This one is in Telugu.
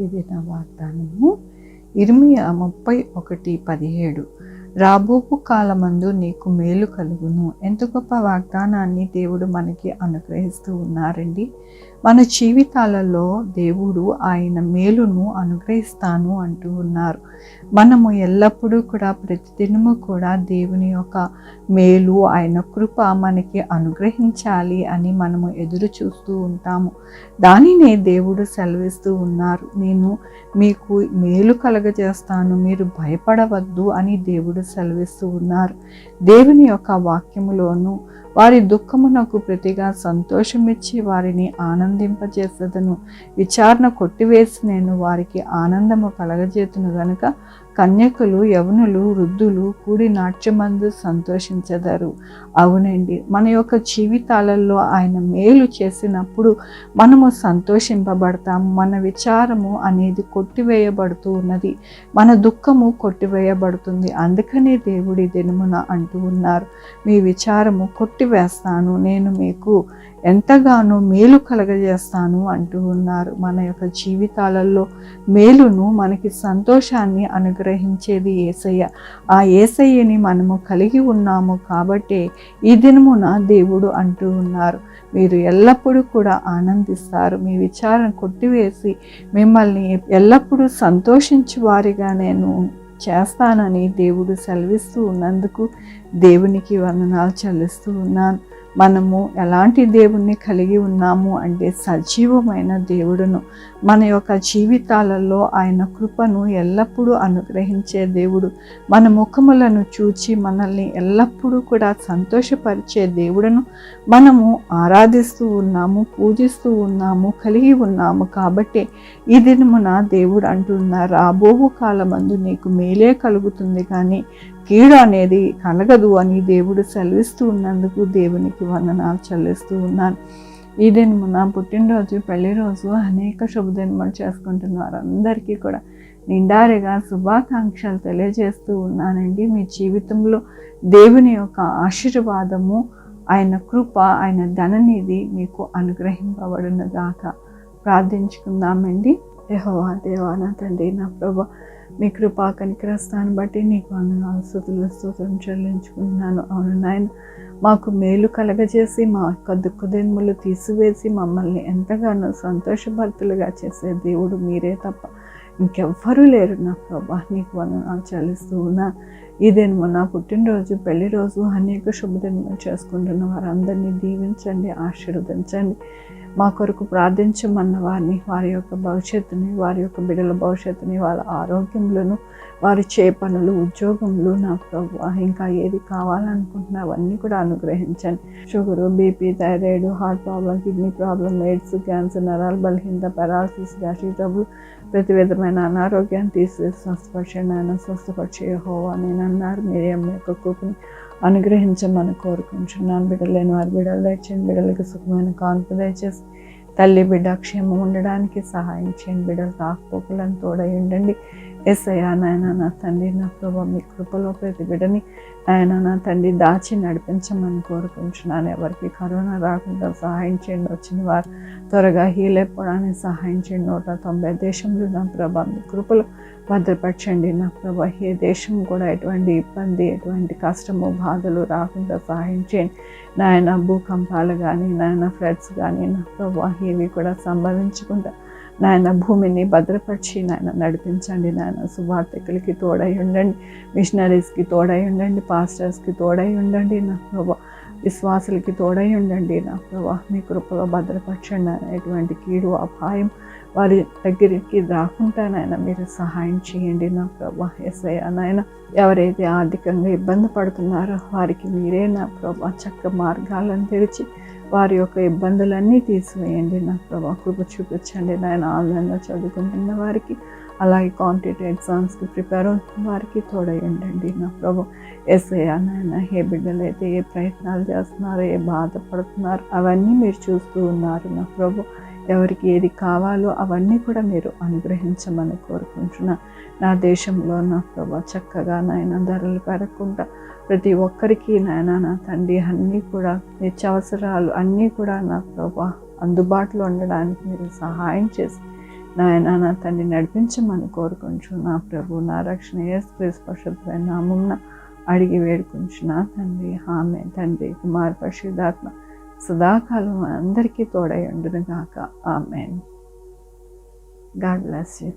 ఇది నా వాగ్దానము. ఇర్మియా 31:17. రాబోవు కాలమందు నీకు మేలు కలుగును. ఎంత గొప్ప వాగ్దానాన్ని దేవుడు మనకి అనుగ్రహిస్తూ ఉన్నారండి. మన జీవితాలలో దేవుడు ఆయన మేలును అనుగ్రహిస్తాను అంటూ ఉన్నారు. మనము ఎల్లప్పుడూ కూడా ప్రతిదినము కూడా దేవుని యొక్క మేలు, ఆయన కృప మనకి అనుగ్రహించాలి అని మనము ఎదురు చూస్తూ ఉంటాము. దానినే దేవుడు సెలవిస్తూ ఉన్నారు. నేను మీకు మేలు కలగజేస్తాను, మీరు భయపడవద్దు అని దేవుడు సెలవిస్తూ ఉన్నారు. దేవుని యొక్క వాక్యములోను వారి దుఃఖమునకు ప్రతిగా సంతోషమిచ్చి వారిని ఆనందింపజేసేదను. విచారణ కొట్టివేసి నేను వారికి ఆనందము కలగజేతును గనుక కన్యకులు, యవనులు, వృద్ధులు కూడి నాట్యమందు సంతోషించెదరు. అవునండి, మన యొక్క జీవితాలలో ఆయన మేలు చేసినప్పుడు మనము సంతోషింపబడతాము. మన విచారము అనేది కొట్టివేయబడుతూ ఉన్నది, మన దుఃఖము కొట్టివేయబడుతుంది. అందుకనే దేవుడి దినమున అంటూ ఉన్నారు, మీ విచారము కొట్టివేస్తాను, నేను మీకు ఎంతగానో మేలు కలగజేస్తాను అంటూ ఉన్నారు. మన యొక్క జీవితాలలో మేలును, మనకి సంతోషాన్ని అనుగ్రహించేది యేసయ్య. ఆ యేసయ్యని మనము కలిగి ఉన్నాము కాబట్టి ఈ దినమున దేవుడు అంటూ ఉన్నారు, మీరు ఎల్లప్పుడూ కూడా ఆనందిస్తారు, మీ విచారణ కొట్టివేసి మిమ్మల్ని ఎల్లప్పుడూ సంతోషించు వారిగా నేను చేస్తానని దేవుడు సెలవిస్తూ ఉన్నందుకు దేవునికి వందనాలు చెల్లిస్తూ ఉన్నాను. మనము ఎలాంటి దేవుణ్ణి కలిగి ఉన్నాము అంటే సజీవమైన దేవుడును. మన యొక్క జీవితాలలో ఆయన కృపను ఎల్లప్పుడూ అనుగ్రహించే దేవుడు, మన ముఖములను చూచి మనల్ని ఎల్లప్పుడూ కూడా సంతోషపరిచే దేవుడును మనము ఆరాధిస్తూ ఉన్నాము, పూజిస్తూ ఉన్నాము, కలిగి ఉన్నాము. కాబట్టి ఈ దినమున దేవుడు అంటున్నారు, రాబోవు కాలమందు నీకు మేలే కలుగుతుంది కానీ కీడు అనేది కలగదు అని దేవుడు సెలవిస్తూ ఉన్నందుకు దేవునికి వందనాలు చెల్లిస్తూ ఉన్నాను. ఈ దినమున పుట్టినరోజు, పెళ్లి రోజు అనేక శుభదినములు చేసుకుంటున్నారు. అందరికీ కూడా నిండారిగా శుభాకాంక్షలు తెలియజేస్తూ ఉన్నానండి. మీ జీవితంలో దేవుని యొక్క ఆశీర్వాదము, ఆయన కృప, ఆయన ధననిధి మీకు అనుగ్రహింపబడును గాక. ప్రార్థించుకుందామండి. యెహోవా దేవా, నా తండ్రి, నా ప్రభా, మీ కృపా కనికరస్తాన్ని బట్టి నీకు వందనాలు, స్తుతులు, స్తోత్రం చెల్లించుకుంటున్నాను. అవును నాయన, మాకు మేలు కలగజేసి మా యొక్క దుఃఖదినములు తీసివేసి మమ్మల్ని ఎంతగానో సంతోషభరితులుగా చేసే దేవుడు మీరే తప్ప ఇంకెవ్వరూ లేరు నా ప్రభా. నీకు వందనాలు చెల్లిస్తూ ఉన్నా. ఈ దినము నా పుట్టినరోజు, పెళ్లి రోజు, అనేక శుభదినములు చేసుకుంటున్న వారందరినీ దీవించండి, ఆశీర్వదించండి. మా కొరకు ప్రార్థించమన్న వారిని, వారి యొక్క భవిష్యత్తుని, వారి యొక్క బిడ్డల భవిష్యత్తుని, వాళ్ళ ఆరోగ్యములను, వారి పనులు, ఉద్యోగములు, నా ప్రభు ఇంకా ఏది కావాలనుకుంటున్నా అవన్నీ కూడా అనుగ్రహించండి. Sugar, BP, thyroid, heart problem, kidney problem, AIDS, cancer, నరాలు బలహీనత, పెరాలసిస్, గ్యాస్ట్రిక్ ట్రబుల్, ప్రతి విధమైన అనారోగ్యాన్ని తీసి స్వస్థపరిచండి. ఆయన స్వస్థపరిచే యెహోవా నేను అన్నారు. మీరే మీ యొక్క కృపని అనుగ్రహించమని కోరుకుంటున్నాను. బిడ్డలు లేని వారి బిడ్డలు దయచేయండి, బిడ్డలకు సుఖమైన కాన్పు దయచేసి తల్లి బిడ్డ క్షేమం ఉండడానికి సహాయం చేయండి. బిడ్డలు రాకపోకలను తోడై ఉండండి. యేసయ్యా నాయన, నా తండ్రి, నా ప్రభా, మీ కృపలో ప్రతి బిడ్డని ఆయన నా తండ్రి దాచి నడిపించమని కోరుకుంటున్నాను. ఎవరికి కరోనా రాకుండా సహాయం చేయండి. వచ్చిన వారు త్వరగా హీల్ అయిపోవడానికి సహాయం చేయండి. 190 దేశంలో నా ప్రభా మీ కృపలో భద్రపరచండి. నా ప్రభా, ఏ దేశం కూడా ఎటువంటి ఇబ్బంది, ఎటువంటి కష్టము, బాధలు రాకుండా సహాయం చేయండి. నాయన భూకంపాలు కానీ, నాయన ఫ్లడ్స్ కానీ, నా ప్రభా ఇవి కూడా సంభవించకుండా నాయన భూమిని భద్రపరిచి నాయన నడిపించండి. నాయన సువార్థికులకి తోడై ఉండండి, మిషనరీస్కి తోడై ఉండండి, పాస్టర్స్కి తోడై ఉండండి. నా ప్రభా విశ్వాసులకి తోడై ఉండండి. నా ప్రభా మీ కృపలో భద్రపరచండి. నాయన ఎటువంటి కీడు, అపాయం వారి దగ్గరికి రాకుండానైనా మీరు సహాయం చేయండి. నా ప్రభా యేసయ్యా నాయన, ఎవరైతే ఆర్థికంగా ఇబ్బంది పడుతున్నారో వారికి మీరే నా ప్రభా చక్క మార్గాలను తెరిచి వారి యొక్క ఇబ్బందులన్నీ తీసివేయండి. నా ప్రభా కృప చూపించండి. నాయన ఆన్లైన్లో చదువుకుంటున్న వారికి, అలాగే కాంపిటేటివ్ ఎగ్జామ్స్కి ప్రిపేర్ అవుతున్న వారికి తోడై ఉండండి. నా ప్రభా యేసయ్యా నాయన, ఏ బిడ్డలు అయితే ఏ ప్రయత్నాలు చేస్తున్నారో, ఏ బాధపడుతున్నారో అవన్నీ మీరు చూస్తూ ఉన్నారు. నా ప్రభా ఎవరికి ఏది కావాలో అవన్నీ కూడా మీరు అనుగ్రహించమని కోరుకుంటున్నా. నా దేశంలో నా ప్రభా చక్కగా నాయన ధరలు పెరగకుండా ప్రతి ఒక్కరికి నాయన నా తండ్రి అన్నీ కూడా నిత్యావసరాలు అన్నీ కూడా నా ప్రభా అందుబాటులో ఉండడానికి మీరు సహాయం చేసి నాయన నా తండ్రి నడిపించమని కోరుకుంటూ నా ప్రభు నా రక్షణ యేసుక్రీస్తు పరిశుద్ధమైన నామమున అడిగి వేడుకుంటున్నా తండ్రి. ఆమె తండ్రి కుమార్ పరిశుద్ధాత్మ సదాకాలం అందరికీ తోడై ఉండును గాక. ఆమెన్. God bless you.